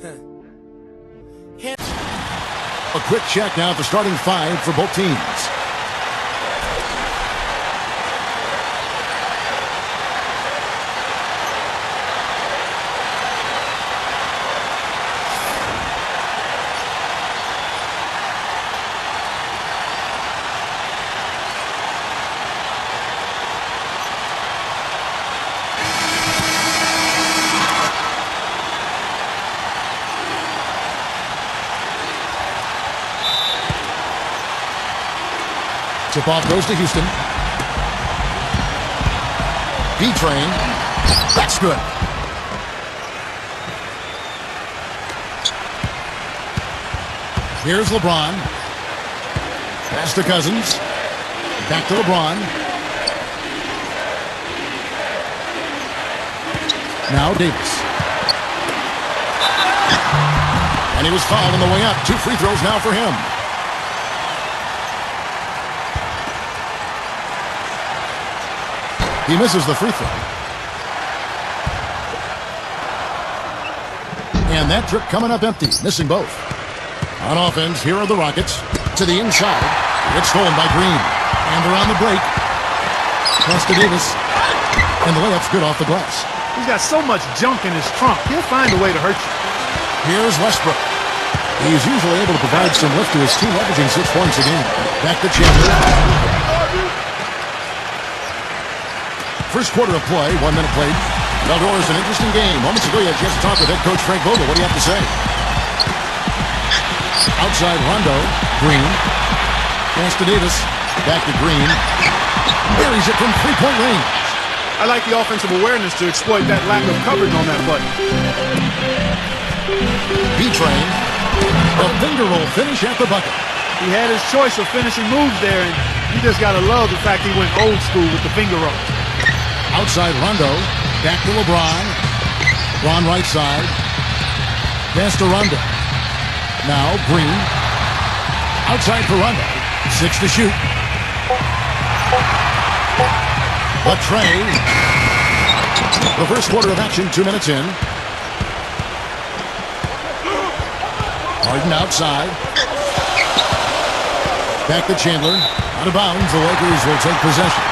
A quick check now at the starting five for both teams. Tip-off goes to Houston. B-Train. That's good. Here's LeBron. Pass to Cousins. Back to LeBron. Now Davis. And he was fouled on the way up. 2 free throws now for him. He misses the free throw. And that trip coming up empty, missing both. On offense, here are the Rockets. To the inside. It's stolen by Green. And they're on the break. Pass to Davis. And the layup's good off the glass. He's got so much junk in his trunk. He'll find a way to hurt you. Here's Westbrook. He's usually able to provide some lift to his team, averaging 6 points a game. Back to Chandler. First quarter of play, 1 minute played. Eldor's an interesting game. Moments ago, you had a chance to talk with head coach Frank Vogel. What do you have to say? Outside Rondo. Green. Pass to Davis. Back to Green. Buries it from three-point range. I like the offensive awareness to exploit that lack of coverage on that button. B-Train. A finger roll finish at the bucket. He had his choice of finishing moves there, and you just got to love the fact he went old school with the finger roll. Outside Rondo. Back to LeBron. LeBron right side. Pass to Rondo. Now Green. Outside for Rondo. 6 to shoot. A tray. The first quarter of action, 2 minutes in. Harden outside. Back to Chandler. Out of bounds. The Lakers will take possession.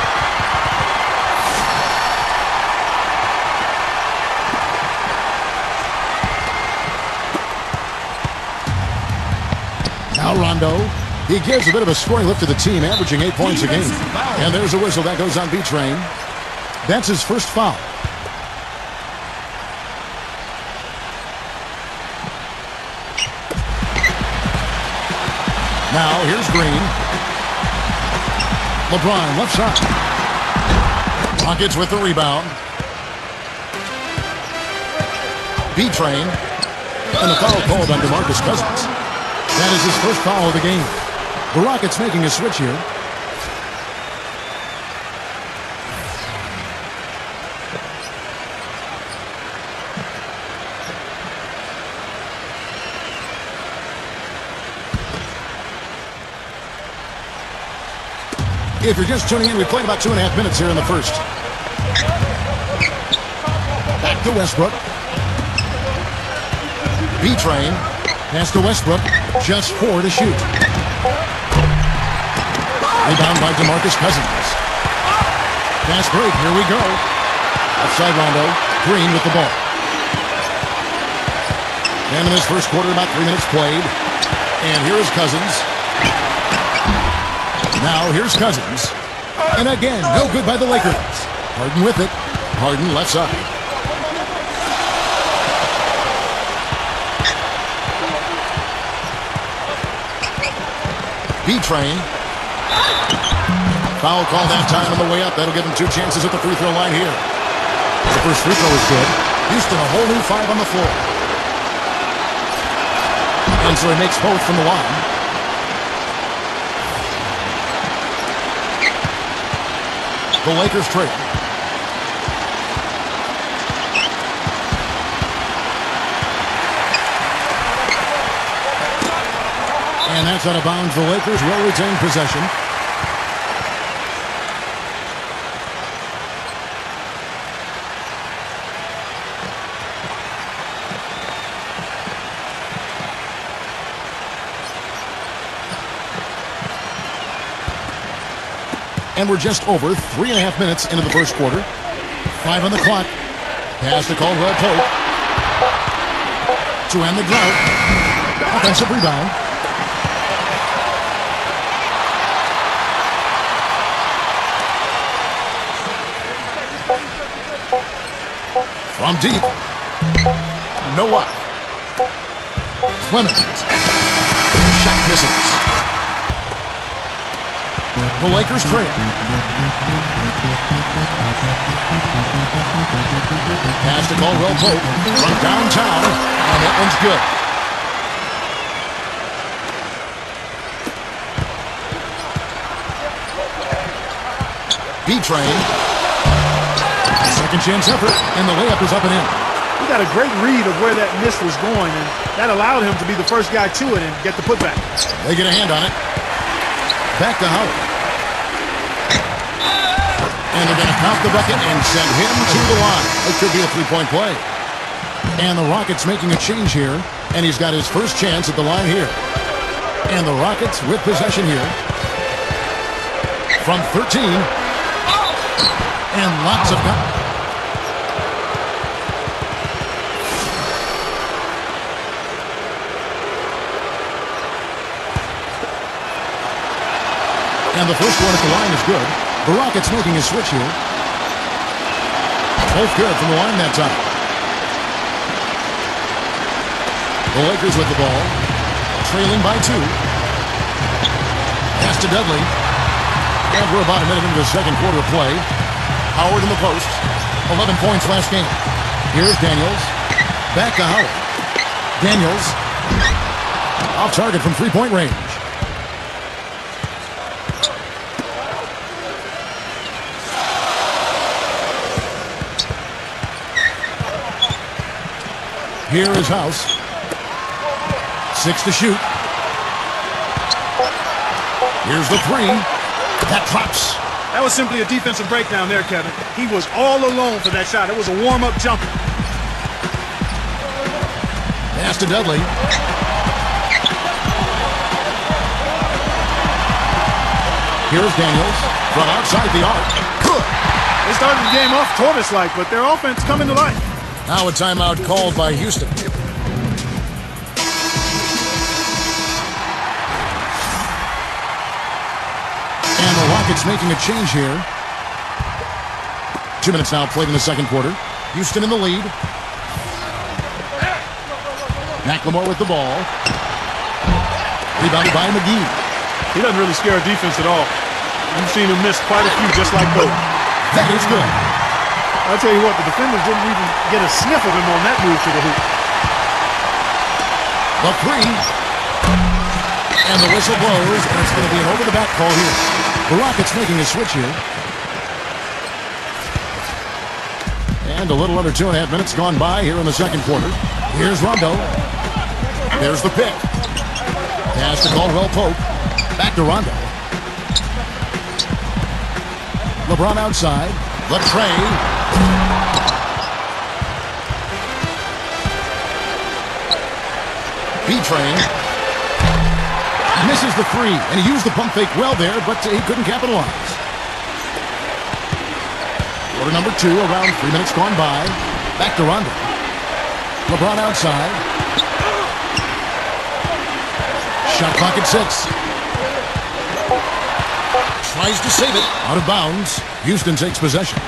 Now Rondo. He gives a bit of a scoring lift to the team, averaging 8 points a game. And there's a whistle that goes on B-Train. That's his first foul. Now here's Green. LeBron left side. Rockets with the rebound. B-Train. And the foul called on DeMarcus Cousins. That is his first foul of the game. The Rockets making a switch here. If you're just tuning in, we played about 2.5 minutes here in the first. Back to Westbrook. B-Train. Pass to Westbrook. Just 4 to shoot. Rebound by DeMarcus Cousins. Fast break. Here we go. Outside Rondo. Green with the ball. And in this first quarter, about 3 minutes played. And here is Cousins. Now here's Cousins. And again, no good by the Lakers. Harden with it. Harden left side. B-Train. Foul call that time on the way up. That'll give him 2 chances at the free throw line here. The first free throw is good. Houston a whole new 5 on the floor. And so he makes both from the line. The Lakers trail. And that's out of bounds. The Lakers will retain possession. And we're just over 3.5 minutes into the first quarter. 5 on the clock. Pass to Caldwell Pope. To end the drought. Offensive rebound. From deep. Noah. Clemens. Shot misses. The Lakers trail. Pass to Caldwell Pope from downtown, and that one's good. B-Train. Second chance effort, and the layup is up and in. He got a great read of where that miss was going, and that allowed him to be the first guy to it and get the putback. They get a hand on it. Back to Howard. And they're going to count the bucket and send him to the line. It could be a three-point play. And the Rockets making a change here, and he's got his first chance at the line here. And the Rockets with possession here. From 13. And lots of... And the first one at the line is good. The Rockets making a switch here. Both good from the line that time. The Lakers with the ball. Trailing by 2. Pass to Dudley. And we're about a minute into the second quarter of play. Howard in the post. 11 points last game. Here's Daniels. Back to Howard. Daniels. Off target from three-point range. Here is House. 6 to shoot. Here's the 3. That drops. That was simply a defensive breakdown there, Kevin. He was all alone for that shot. It was a warm-up jumper. Pass to Dudley. Here's Daniels from outside the arc. Good. They started the game off tortoise-like, but their offense coming to life. Now a timeout called by Houston. And the Rockets making a change here. 2 minutes now played in the second quarter. Houston in the lead. McLemore with the ball. Rebounded by McGee. He doesn't really scare a defense at all. You've seen him miss quite a few just like those. That is good. I'll tell you what, the defenders didn't even get a sniff of him on that move to the hoop. The 3. And the whistle blows, and it's going to be an over-the-back call here. The Rockets making a switch here. And a little under 2.5 minutes gone by here in the second quarter. Here's Rondo. There's the pick. Pass to Caldwell Pope. Back to Rondo. LeBron outside. The tray. B-Train. Misses the 3, and he used the pump fake well there, but he couldn't capitalize. Quarter number 2, around 3 minutes gone by. Back to Rondo. LeBron outside. Shot clock at 6. Tries to save it. Out of bounds. Houston takes possession.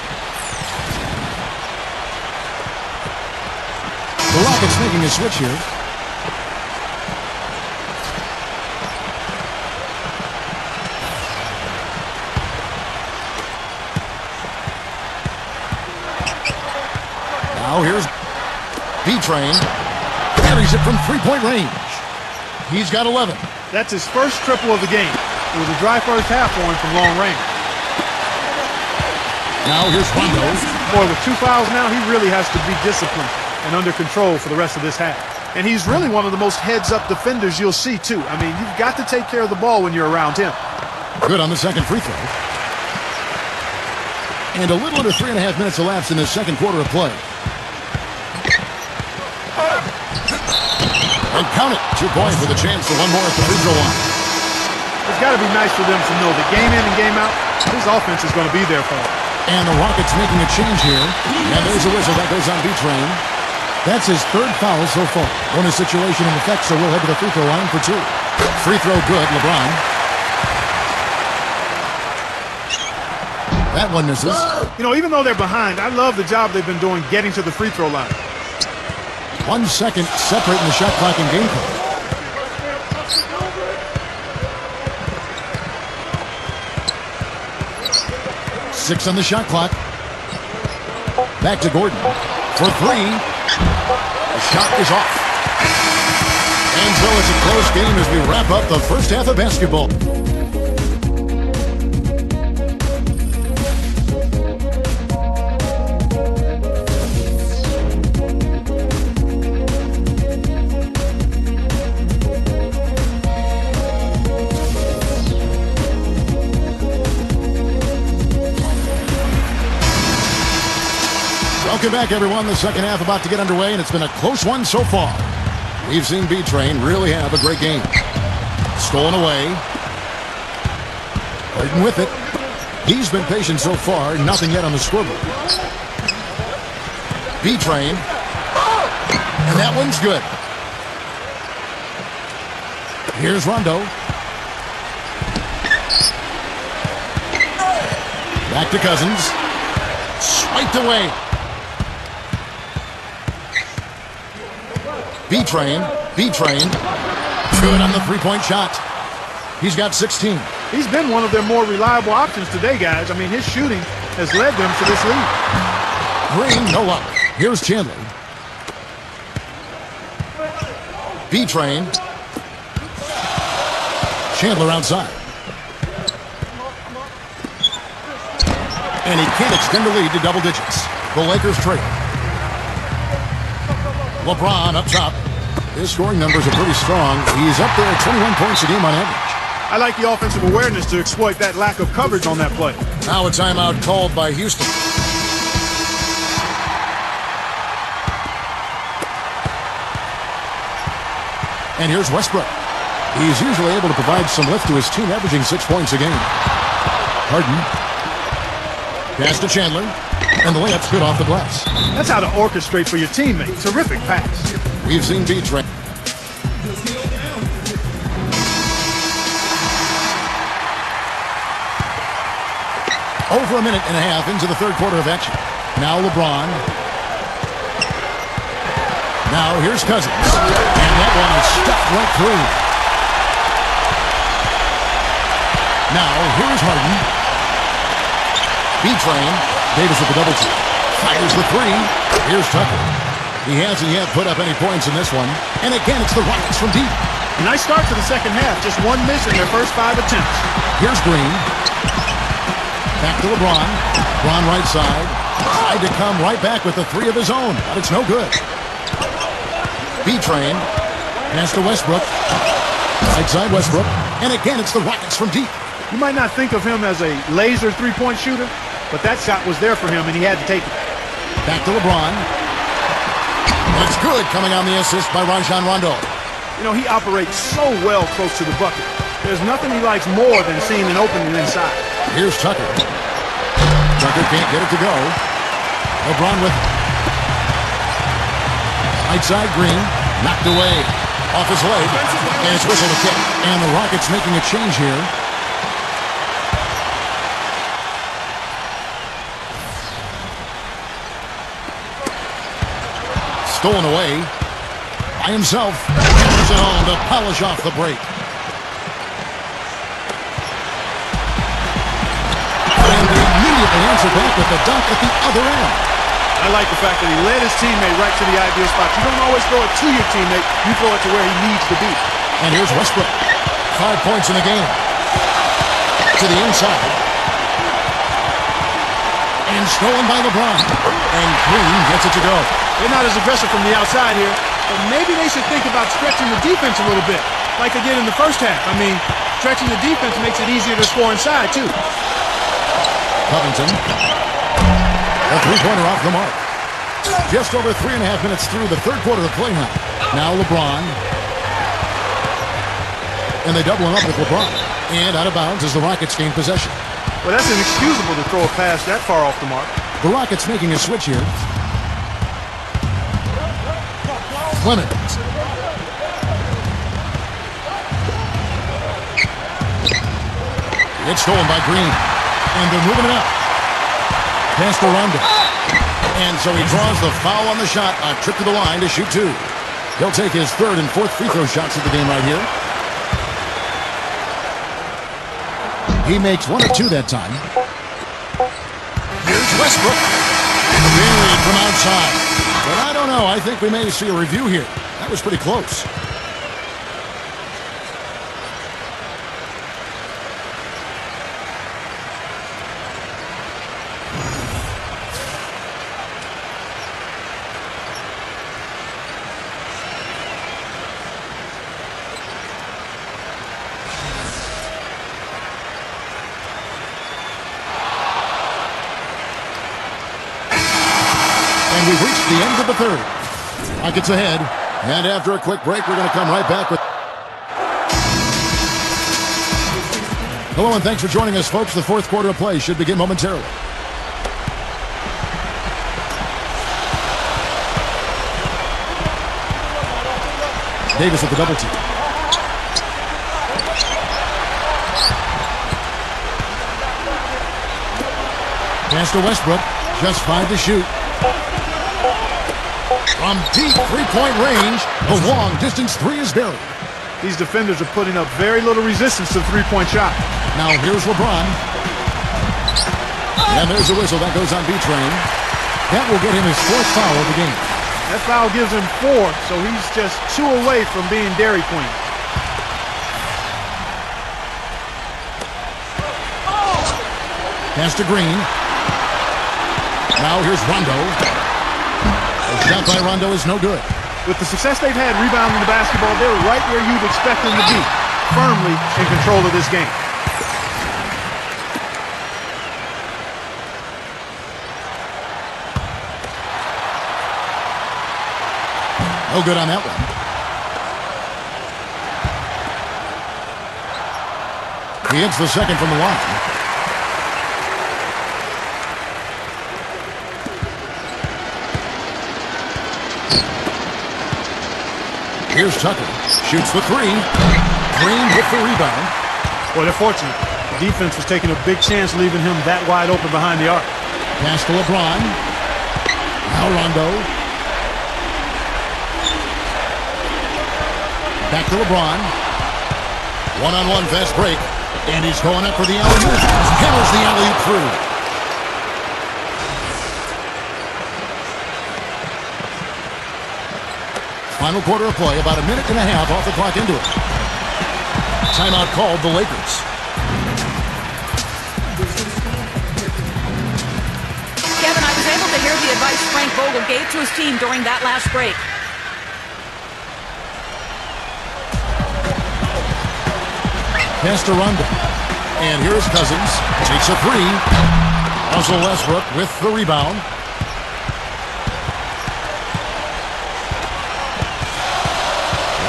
The Rockets making a switch here. Now here's B-Train. Carries it from three-point range. He's got 11. That's his first triple of the game. It was a dry first half for him from long range. Now here's Rondo. Boy, with 2 fouls now, he really has to be disciplined and under control for the rest of this half. And he's really one of the most heads-up defenders you'll see, too. I mean, you've got to take care of the ball when you're around him. Good on the second free throw. And a little under 3.5 minutes elapsed in the second quarter of play. And count it. 2 points with a chance for one more at the free throw line. It's got to be nice for them to know that game in and game out, His offense is going to be there for him. And the Rockets making a change here. And there's a whistle that goes on B-Train. That's his third foul so far. Bonus situation in effect, so we'll head to the free throw line for 2. Free throw good, LeBron. That one misses. You know, even though they're behind, I love the job they've been doing getting to the free throw line. 1 second separating the shot clock and game clock. 6 on the shot clock. Back to Gordon for 3. The shot is off. And so it's a close game as we wrap up the first half of basketball. Welcome back, everyone. The second half about to get underway, and it's been a close one so far. We've seen B-Train really have a great game. Stolen away. Harden with it. He's been patient so far. Nothing yet on the scoreboard. B-Train. And that one's good. Here's Rondo. Back to Cousins. Swiped away. B-Train. Good on the three-point shot. He's got 16. He's been one of their more reliable options today, guys. I mean, his shooting has led them to this lead. Green, no luck. Here's Chandler. B-Train. Chandler outside. And he can't extend the lead to double digits. The Lakers trail. LeBron up top. His scoring numbers are pretty strong. He's up there at 21 points a game on average. I like the offensive awareness to exploit that lack of coverage on that play. Now a timeout called by Houston. And here's Westbrook. He's usually able to provide some lift to his team, averaging 6 points a game. Harden. Pass to Chandler. And the layup's good off the glass. That's how to orchestrate for your teammate. Terrific pass. We've seen B-Train. Over a minute and a half into the third quarter of action. Now LeBron. Now here's Cousins. And that one is stuffed right through. Now here's Harden. B-Train. Davis with the double team. Fires the 3. Here's Tucker. He hasn't yet put up any points in this one. And again, it's the Rockets from deep. Nice start to the second half. Just 1 miss in their first 5 attempts. Here's Green. Back to LeBron. LeBron right side. Tried to come right back with the 3 of his own, but it's no good. B-Train. Pass to Westbrook. Right side Westbrook. And again, it's the Rockets from deep. You might not think of him as a laser three-point shooter, but that shot was there for him, and he had to take it. Back to LeBron. That's good, coming on the assist by Rajon Rondo. You know, he operates so well close to the bucket. There's nothing he likes more than seeing an opening inside. Here's Tucker. Tucker can't get it to go. LeBron with it. Right side Green. Knocked away. Off his leg. And it's whistled a kick. And the Rockets making a change here. Stolen away by himself. Hammers it home to polish off the break. And they immediately answer back with the dunk at the other end. I like the fact that he led his teammate right to the ideal spot. You don't always throw it to your teammate. You throw it to where he needs to be. And here's Westbrook. 5 points in the game. To the inside. And stolen by LeBron. And Green gets it to go. They're not as aggressive from the outside here, but maybe they should think about stretching the defense a little bit, like they did in the first half. I mean, stretching the defense makes it easier to score inside, too. Covington. A three-pointer off the mark. Just over 3.5 minutes through the third quarter of play now. Now LeBron. And they double him up with LeBron. And out of bounds as the Rockets gain possession. Well, that's inexcusable to throw a pass that far off the mark. The Rockets making a switch here. Clemens. It's stolen by Green. And they're moving it up. Pass to Rondo. And so he draws the foul on the shot. A trip to the line to shoot two. He'll take his third and fourth free throw shots of the game right here. He makes one of two that time. Here's Westbrook. Buried from outside. But I don't know. I think we may see a review here. That was pretty close. And we've reached the end of the third. Rockets ahead. And after a quick break, we're going to come right back with... Hello and thanks for joining us, folks. The fourth quarter of play should begin momentarily. Davis with the double team. Pass to Westbrook. Just 5 to shoot. From deep three-point range, the long-distance three is buried. These defenders are putting up very little resistance to the three-point shot. Now here's LeBron. And there's a whistle that goes on B-Train. That will get him his fourth foul of the game. That foul gives him 4, so he's just 2 away from being Dairy Queen. Pass to Green. Now here's Rondo. The shot by Rondo is no good. With the success they've had rebounding the basketball, they're right where you'd expect them to be, firmly in control of this game. No good on that one. He hits the second from the line. Here's Tucker. Shoots the three. Green with the rebound. Well, they're fortunate. The defense was taking a big chance leaving him that wide open behind the arc. Pass to LeBron. Now Rondo. Back to LeBron. One-on-one fast break. And he's going up for the alley-oop. Hammers the alley-oop through. Final quarter of play, about a minute and a half off the clock into it. Timeout called the Lakers. Kevin, I was able to hear the advice Frank Vogel gave to his team during that last break. Pass to Rondo. And here's Cousins. Takes a three. Russell Westbrook with the rebound.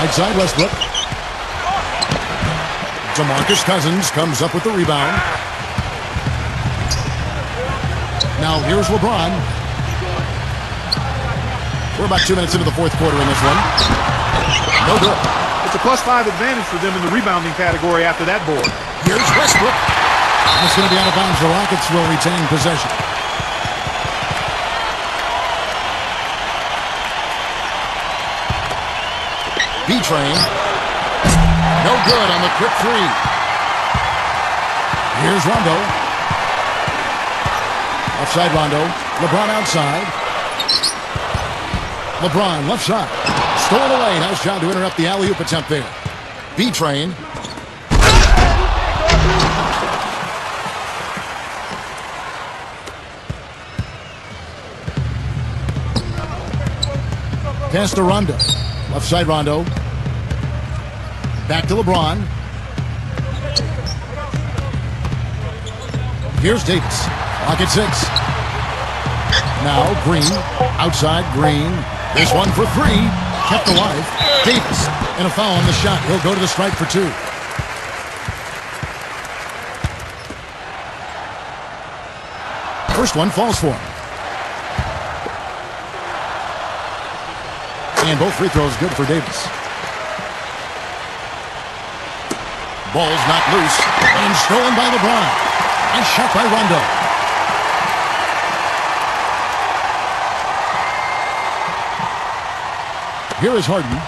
Right side Westbrook. DeMarcus Cousins comes up with the rebound. Now here's LeBron. We're about 2 minutes into the fourth quarter in this one. No good. It's a +5 advantage for them in the rebounding category after that board. Here's Westbrook. It's going to be out of bounds. The Rockets will retain possession. B-Train. No good on the quick three. Here's Rondo. Offside Rondo. LeBron outside. LeBron left side. Stolen away. Nice job to interrupt the alley-oop attempt there. B-Train. Pass to Rondo. Left side Rondo. Back to LeBron. Here's Davis. Clock at 6. Now Green. Outside Green. This one for three. Kept alive. Davis. And a foul on the shot. He'll go to the strike for 2. first one falls for him. And both free throws good for Davis. Ball's knocked loose and stolen by LeBron. Nice shot by Rondo. Here is Harden.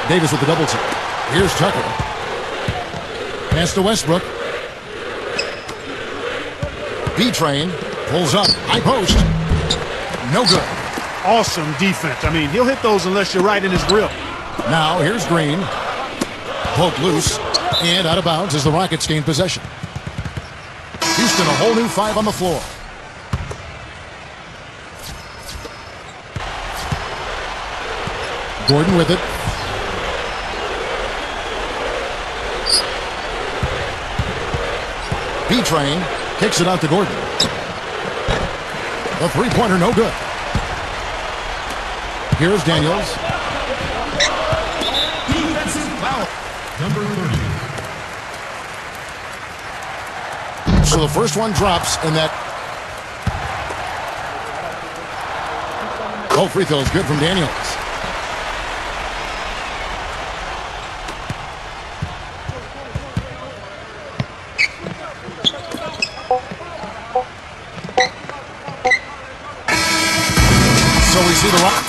Davis with the double team. Here's Tucker. Pass to Westbrook. B-Train pulls up. High post. No good. Awesome defense. I mean, he'll hit those unless you're right in his grill. Now here's Green. Poked loose and out of bounds as the Rockets gain possession. Houston a whole new 5 on the floor. Gordon with it. B-Train kicks it out to Gordon. The three-pointer no good. Here's Daniels. Defensive foul. Number 30. So the first one drops and that. Both free throws good from Daniels. So we see the Rock.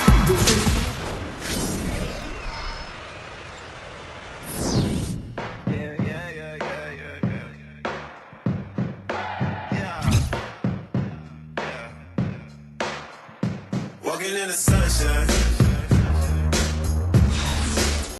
Walking in the sunshine.